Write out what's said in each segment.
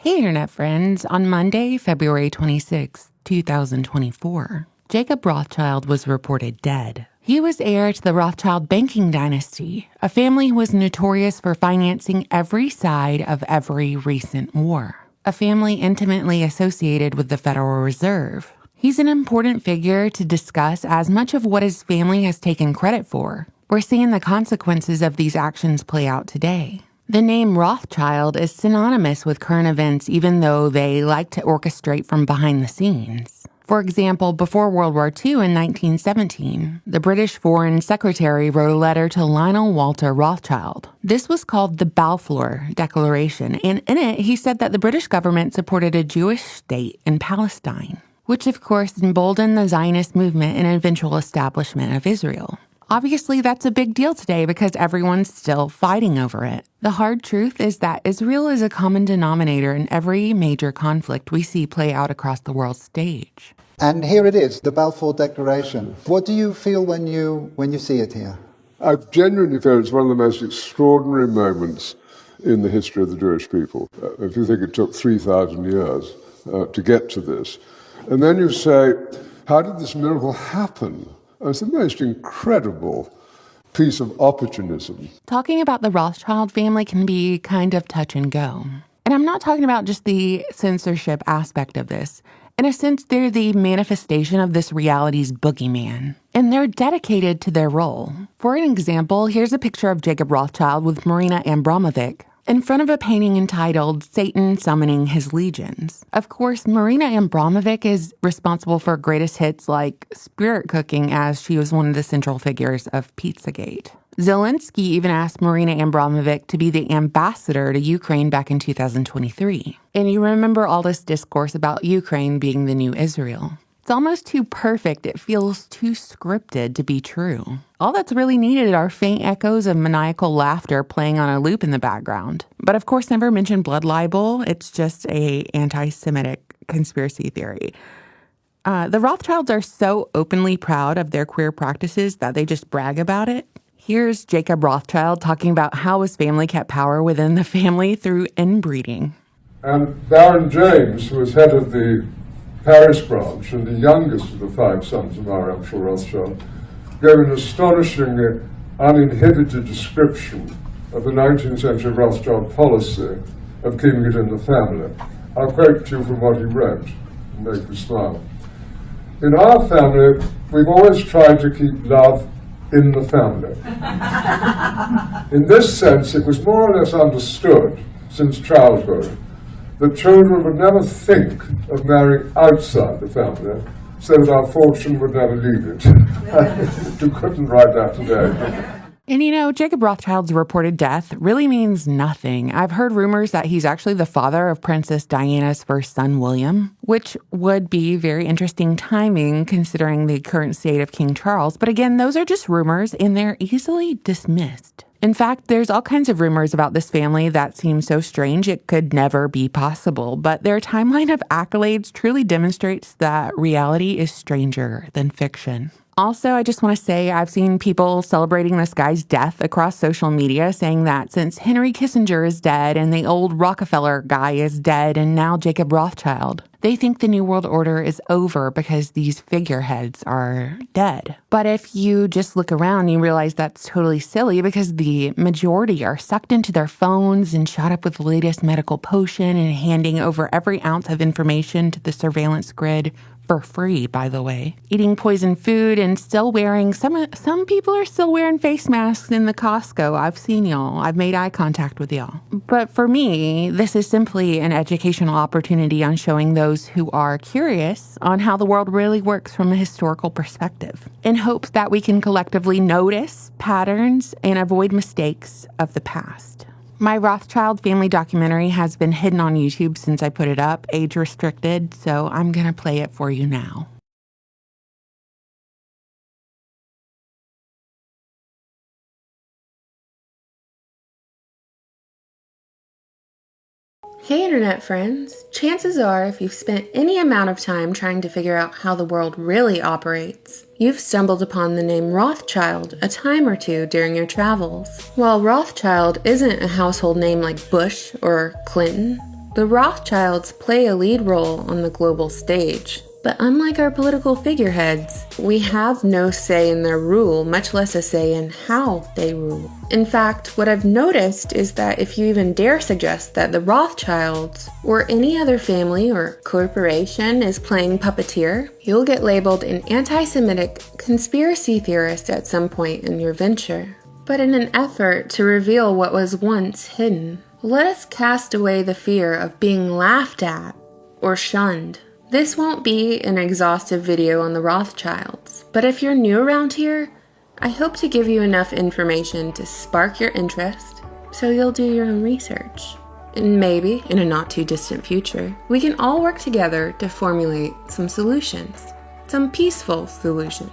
Hey Internet friends, on Monday, February 26, 2024, Jacob Rothschild was reported dead. He was heir to the Rothschild banking dynasty, a family who was notorious for financing every side of every recent war. A family intimately associated with the Federal Reserve. He's an important figure to discuss as much of what his family has taken credit for. We're seeing the consequences of these actions play out today. The name Rothschild is synonymous with current events even though they like to orchestrate from behind the scenes. For example, before World War II in 1917, the British Foreign Secretary wrote a letter to Lionel Walter Rothschild. This was called the Balfour Declaration, and in it he said that the British government supported a Jewish state in Palestine, which of course emboldened the Zionist movement and eventual establishment of Israel. Obviously, that's a big deal today because everyone's still fighting over it. The hard truth is that Israel is a common denominator in every major conflict we see play out across the world stage. And here it is, the Balfour Declaration. What do you feel when you see it here? I genuinely feel it's one of the most extraordinary moments in the history of the Jewish people. If you think it took 3,000 years to get to this. And then you say, how did this miracle happen? It's the most incredible piece of opportunism. Talking about the Rothschild family can be kind of touch and go. And I'm not talking about just the censorship aspect of this. In a sense, they're the manifestation of this reality's boogeyman. And they're dedicated to their role. For an example, here's a picture of Jacob Rothschild with Marina Abramovic in front of a painting entitled Satan Summoning His Legions. Of course, Marina Abramovic is responsible for greatest hits like Spirit Cooking, as she was one of the central figures of Pizzagate. Zelensky even asked Marina Abramovic to be the ambassador to Ukraine back in 2023. And you remember all this discourse about Ukraine being the new Israel. It's almost too perfect, it feels too scripted to be true. All that's really needed are faint echoes of maniacal laughter playing on a loop in the background. But of course, never mention blood libel. It's just a anti-Semitic conspiracy theory. The Rothschilds are so openly proud of their queer practices that they just brag about it. Here's Jacob Rothschild talking about how his family kept power within the family through inbreeding. And Baron James, who was head of the Paris branch and the youngest of the 5 sons of our actual Rothschild, gave an astonishingly uninhibited description of the 19th century Rothschild policy of keeping it in the family. I'll quote to you from what he wrote and make you smile. In our family, we've always tried to keep love in the family. In this sense, it was more or less understood since childhood that children would never think of marrying outside the family, so that our fortune would never leave it. You couldn't write that today. And you know, Jacob Rothschild's reported death really means nothing. I've heard rumors that he's actually the father of Princess Diana's first son, William, which would be very interesting timing considering the current state of King Charles. But again, those are just rumors and they're easily dismissed. In fact, there's all kinds of rumors about this family that seem so strange it could never be possible, but their timeline of accolades truly demonstrates that reality is stranger than fiction. Also, I just want to say I've seen people celebrating this guy's death across social media, saying that since Henry Kissinger is dead and the old Rockefeller guy is dead and now Jacob Rothschild, they think the New World Order is over because these figureheads are dead. But if you just look around, you realize that's totally silly because the majority are sucked into their phones and shot up with the latest medical potion and handing over every ounce of information to the surveillance grid for free, by the way. Eating poison food and still wearing, some people are still wearing face masks in the Costco. I've seen y'all. I've made eye contact with y'all. But for me, this is simply an educational opportunity on showing those who are curious on how the world really works from a historical perspective, in hopes that we can collectively notice patterns and avoid mistakes of the past. My Rothschild family documentary has been hidden on YouTube since I put it up, age restricted, so I'm gonna play it for you now. Hey Internet friends! Chances are if you've spent any amount of time trying to figure out how the world really operates, you've stumbled upon the name Rothschild a time or two during your travels. While Rothschild isn't a household name like Bush or Clinton, The Rothschilds play a lead role on the global stage. But unlike our political figureheads, we have no say in their rule, much less a say in how they rule. In fact, what I've noticed is that if you even dare suggest that the Rothschilds or any other family or corporation is playing puppeteer, you'll get labeled an anti-Semitic conspiracy theorist at some point in your venture. But in an effort to reveal what was once hidden, let us cast away the fear of being laughed at or shunned. This won't be an exhaustive video on the Rothschilds, but if you're new around here, I hope to give you enough information to spark your interest so you'll do your own research. And maybe, in a not too distant future, we can all work together to formulate some solutions, some peaceful solutions.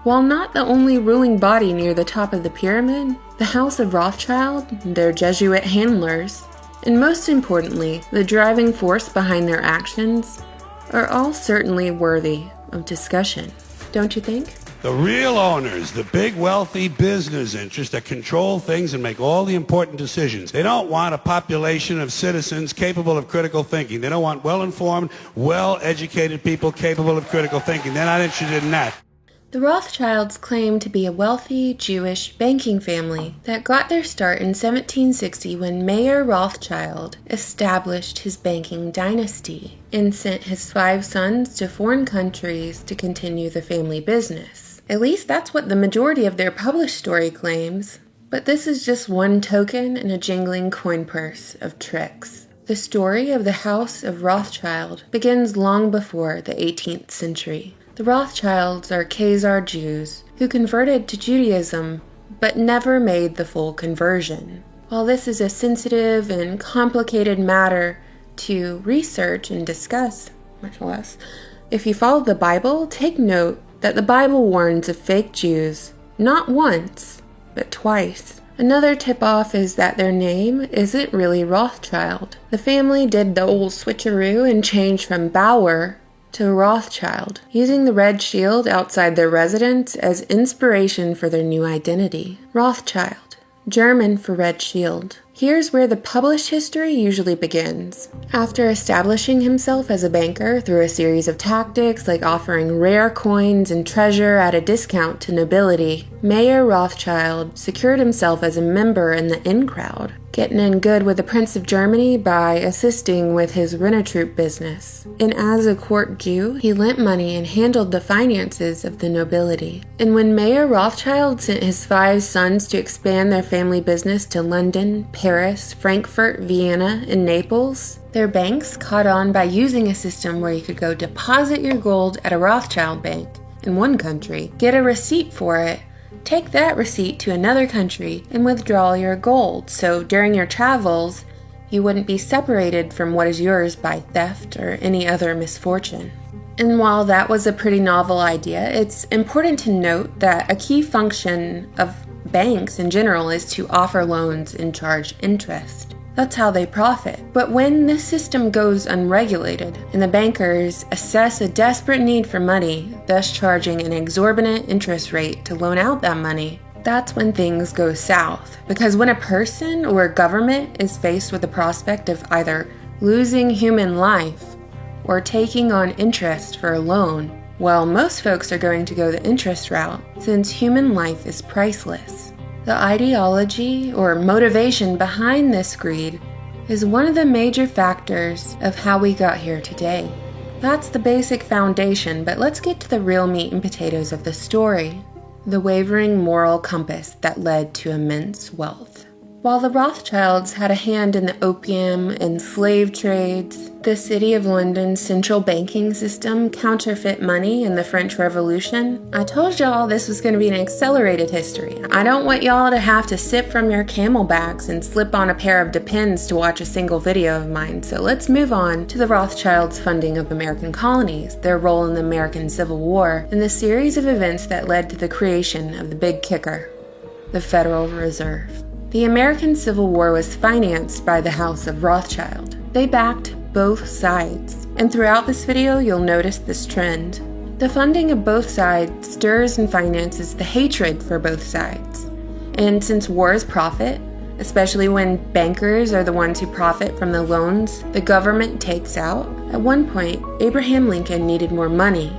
While not the only ruling body near the top of the pyramid, the House of Rothschild, their Jesuit handlers, and most importantly, the driving force behind their actions, are all certainly worthy of discussion, don't you think? The real owners, the big wealthy business interests that control things and make all the important decisions. They don't want a population of citizens capable of critical thinking. They don't want well-informed, well-educated people capable of critical thinking. They're not interested in that. The Rothschilds claim to be a wealthy Jewish banking family that got their start in 1760 when Mayer Rothschild established his banking dynasty and sent his 5 sons to foreign countries to continue the family business. At least that's what the majority of their published story claims. But this is just one token in a jingling coin purse of tricks. The story of the House of Rothschild begins long before the 18th century. The Rothschilds are Khazar Jews who converted to Judaism but never made the full conversion. While this is a sensitive and complicated matter to research and discuss, much less, if you follow the Bible, take note that the Bible warns of fake Jews not once, but twice. Another tip-off is that their name isn't really Rothschild. The family did the old switcheroo and changed from Bauer to Rothschild, using the red shield outside their residence as inspiration for their new identity. Rothschild, German for red shield. Here's where the published history usually begins. After establishing himself as a banker through a series of tactics like offering rare coins and treasure at a discount to nobility, Mayer Rothschild secured himself as a member in the in crowd, getting in good with the Prince of Germany by assisting with his Rennetroop business. And as a court Jew, he lent money and handled the finances of the nobility. And when Mayer Rothschild sent his 5 sons to expand their family business to London, Paris, Frankfurt, Vienna, and Naples, their banks caught on by using a system where you could go deposit your gold at a Rothschild bank in one country, get a receipt for it, take that receipt to another country, and withdraw your gold, so during your travels, you wouldn't be separated from what is yours by theft or any other misfortune. And while that was a pretty novel idea, it's important to note that a key function of banks in general is to offer loans and charge interest. That's how they profit. But when this system goes unregulated and the bankers assess a desperate need for money, thus charging an exorbitant interest rate to loan out that money, that's when things go south. Because when a person or a government is faced with the prospect of either losing human life or taking on interest for a loan, well, most folks are going to go the interest route, since human life is priceless. The ideology or motivation behind this greed is one of the major factors of how we got here today. That's the basic foundation, but let's get to the real meat and potatoes of the story, the wavering moral compass that led to immense wealth. While the Rothschilds had a hand in the opium and slave trades, the City of London's central banking system, counterfeit money, and the French Revolution, I told y'all this was going to be an accelerated history. I don't want y'all to have to sip from your camelbacks and slip on a pair of Depends to watch a single video of mine, so let's move on to the Rothschilds' funding of American colonies, their role in the American Civil War, and the series of events that led to the creation of the big kicker, the Federal Reserve. The American Civil War was financed by the House of Rothschild. They backed both sides, and throughout this video you'll notice this trend. The funding of both sides stirs and finances the hatred for both sides. And since war is profit, especially when bankers are the ones who profit from the loans the government takes out. At one point, Abraham Lincoln needed more money,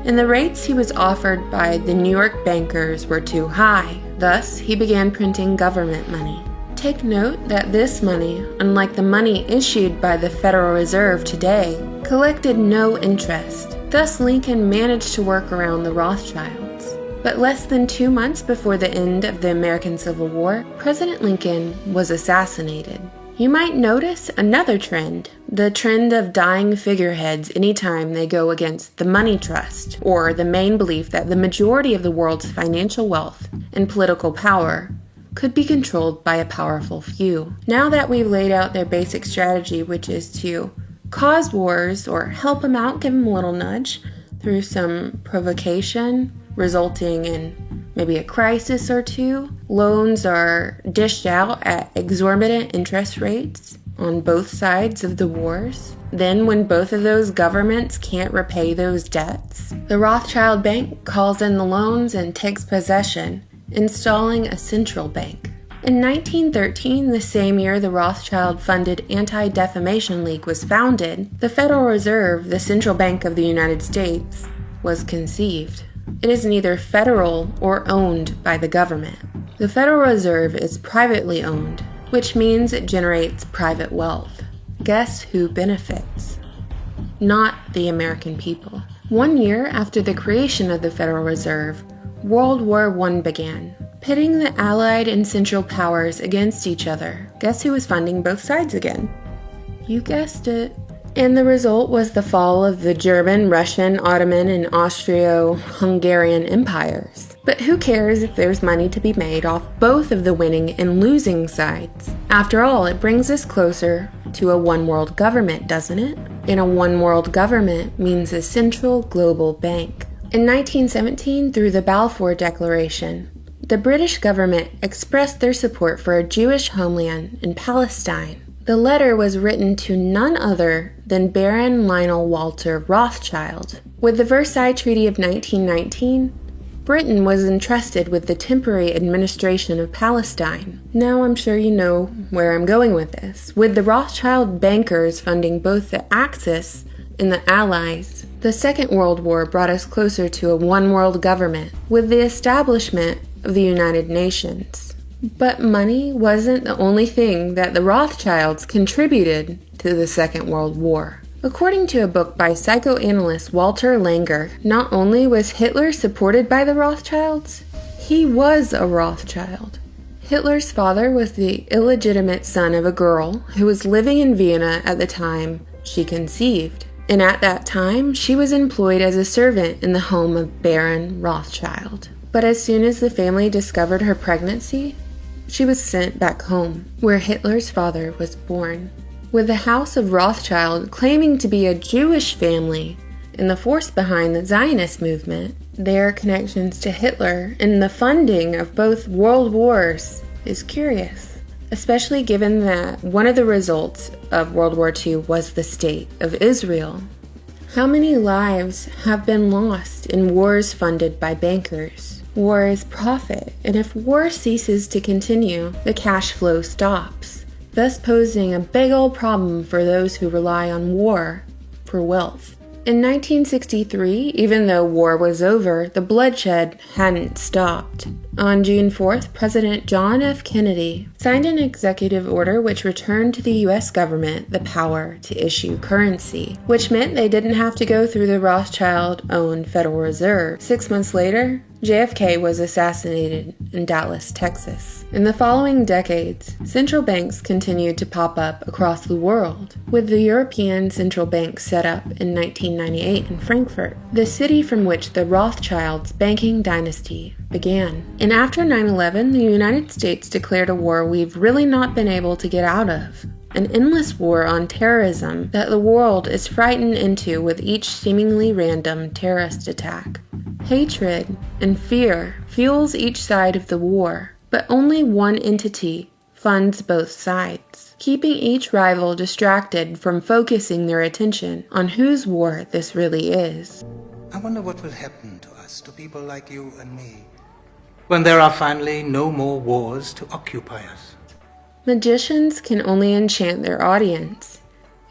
and the rates he was offered by the New York bankers were too high. Thus, he began printing government money. Take note that this money, unlike the money issued by the Federal Reserve today, collected no interest. Thus, Lincoln managed to work around the Rothschilds. But less than 2 months before the end of the American Civil War, President Lincoln was assassinated. You might notice another trend, the trend of dying figureheads anytime they go against the money trust, or the main belief that the majority of the world's financial wealth and political power could be controlled by a powerful few. Now that we've laid out their basic strategy, which is to cause wars or help them out, give them a little nudge through some provocation, resulting in maybe a crisis or two. Loans are dished out at exorbitant interest rates on both sides of the wars. Then, when both of those governments can't repay those debts, the Rothschild Bank calls in the loans and takes possession, installing a central bank. In 1913, the same year the Rothschild-funded Anti-Defamation League was founded, the Federal Reserve, the central bank of the United States, was conceived. It is neither federal or owned by the government. The Federal Reserve is privately owned, which means it generates private wealth. Guess who benefits? Not the American people. 1 year after the creation of the Federal Reserve, World War I began, pitting the Allied and Central Powers against each other. Guess who was funding both sides again? You guessed it. And the result was the fall of the German, Russian, Ottoman, and Austro-Hungarian empires. But who cares if there's money to be made off both of the winning and losing sides? After all, it brings us closer to a one-world government, doesn't it? And a one-world government means a central global bank. In 1917, through the Balfour Declaration, the British government expressed their support for a Jewish homeland in Palestine. The letter was written to none other than Baron Lionel Walter Rothschild. With the Versailles Treaty of 1919, Britain was entrusted with the temporary administration of Palestine. Now I'm sure you know where I'm going with this. With the Rothschild bankers funding both the Axis and the Allies, the Second World War brought us closer to a one-world government with the establishment of the United Nations. But money wasn't the only thing that the Rothschilds contributed to the Second World War. According to a book by psychoanalyst Walter Langer, not only was Hitler supported by the Rothschilds, he was a Rothschild. Hitler's father was the illegitimate son of a girl who was living in Vienna at the time she conceived. And at that time, she was employed as a servant in the home of Baron Rothschild. But as soon as the family discovered her pregnancy, she was sent back home, where Hitler's father was born. With the House of Rothschild claiming to be a Jewish family and the force behind the Zionist movement, their connections to Hitler and the funding of both world wars is curious, especially given that one of the results of World War II was the State of Israel. How many lives have been lost in wars funded by bankers? War is profit, and if war ceases to continue, the cash flow stops, thus posing a big old problem for those who rely on war for wealth. In 1963, even though war was over, the bloodshed hadn't stopped. On June 4th, President John F. Kennedy signed an executive order which returned to the U.S. government the power to issue currency, which meant they didn't have to go through the Rothschild-owned Federal Reserve. 6 months later, JFK was assassinated in Dallas, Texas. In the following decades, central banks continued to pop up across the world, with the European Central Bank set up in 1998 in Frankfurt, the city from which the Rothschilds' banking dynasty began. And after 9/11, the United States declared a war we've really not been able to get out of. An endless war on terrorism that the world is frightened into with each seemingly random terrorist attack. Hatred and fear fuels each side of the war, but only one entity funds both sides, keeping each rival distracted from focusing their attention on whose war this really is. I wonder what will happen to us, to people like you and me, when there are finally no more wars to occupy us. Magicians can only enchant their audience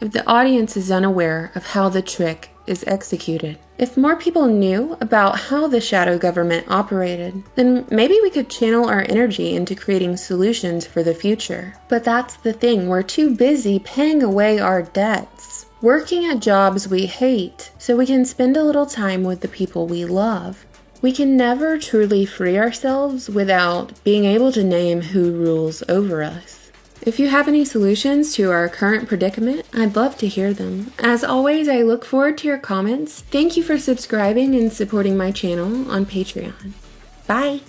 if the audience is unaware of how the trick is executed. If more people knew about how the shadow government operated, then maybe we could channel our energy into creating solutions for the future. But that's the thing, we're too busy paying away our debts, working at jobs we hate, so we can spend a little time with the people we love. We can never truly free ourselves without being able to name who rules over us. If you have any solutions to our current predicament, I'd love to hear them. As always, I look forward to your comments. Thank you for subscribing and supporting my channel on Patreon. Bye!